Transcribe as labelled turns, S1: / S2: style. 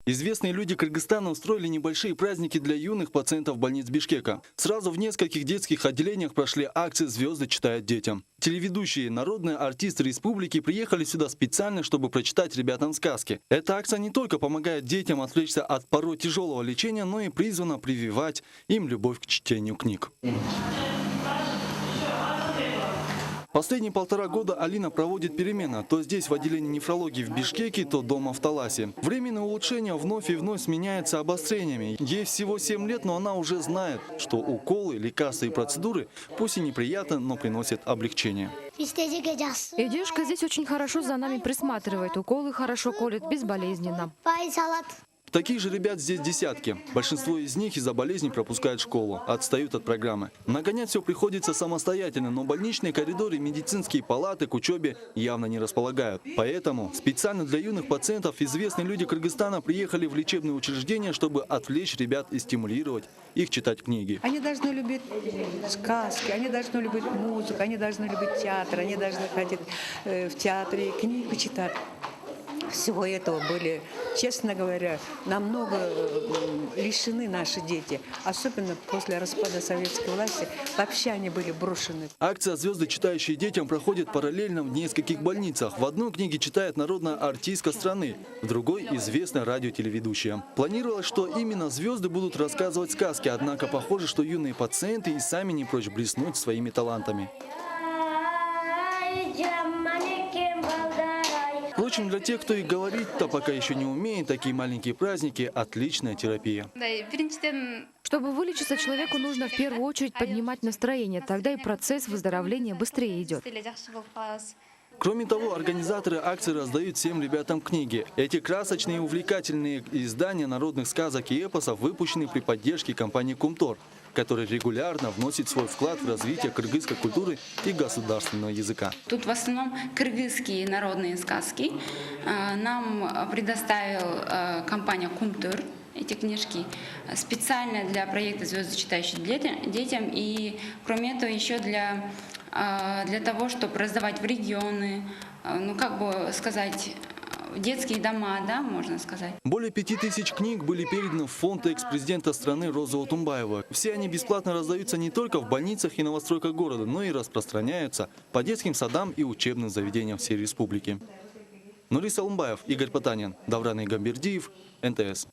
S1: Известные люди Кыргызстана устроили небольшие праздники для юных пациентов больниц Бишкека. Сразу в нескольких детских отделениях прошли акции «Звезды читают детям». Телеведущие, народные артисты республики приехали сюда специально, чтобы прочитать ребятам сказки. Эта акция не только помогает детям отвлечься от порой тяжелого лечения, но и призвана прививать им любовь к чтению книг. Последние 1,5 года Алина проводит перемены. То здесь в отделении нефрологии в Бишкеке, то дома в Таласе. Временное улучшение вновь и вновь сменяется обострениями. Ей всего 7 лет, но она уже знает, что уколы, лекарства и процедуры, пусть и неприятно, но приносят облегчение.
S2: И девушка здесь очень хорошо за нами присматривает. Уколы хорошо колет, безболезненно.
S1: Таких же ребят здесь десятки. Большинство из них из-за болезней пропускают школу, отстают от программы. Нагонять все приходится самостоятельно, но больничные коридоры и медицинские палаты к учебе явно не располагают. Поэтому специально для юных пациентов известные люди Кыргызстана приехали в лечебные учреждения, чтобы отвлечь ребят и стимулировать их читать книги.
S3: Они должны любить сказки, они должны любить музыку, они должны любить театр, они должны ходить в театре, книги читать. Всего этого были, честно говоря, намного лишены наши дети. Особенно после распада советской власти. Вообще они были брошены.
S1: Акция «Звезды, читающие детям» проходит параллельно в нескольких больницах. В одной книге читает народная артистка страны, в другой – известная радиотелеведущая. Планировалось, что именно звезды будут рассказывать сказки, однако похоже, что юные пациенты и сами не прочь блеснуть своими талантами. Впрочем, для тех, кто и говорить-то пока еще не умеет, такие маленькие праздники – отличная терапия.
S2: Чтобы вылечиться, человеку нужно в первую очередь поднимать настроение. Тогда и процесс выздоровления быстрее идет.
S1: Кроме того, организаторы акции раздают всем ребятам книги. Эти красочные и увлекательные издания народных сказок и эпосов выпущены при поддержке компании «Кумтор», который регулярно вносит свой вклад в развитие кыргызской культуры и государственного языка.
S4: Тут в основном кыргызские народные сказки. Нам предоставила компания «Кумтор» эти книжки специально для проекта «Звезды, читающие детям». И кроме этого еще для того, чтобы раздавать в регионы, ну как бы сказать, детские дома, да, можно сказать.
S1: Более 5000 книг были переданы в фонд экс-президента страны Розы Отунбаева. Все они бесплатно раздаются не только в больницах и новостройках города, но и распространяются по детским садам и учебным заведениям всей республики. Нурис Алымбаев, Игорь Потанин, Давран Игамбердиев, НТС.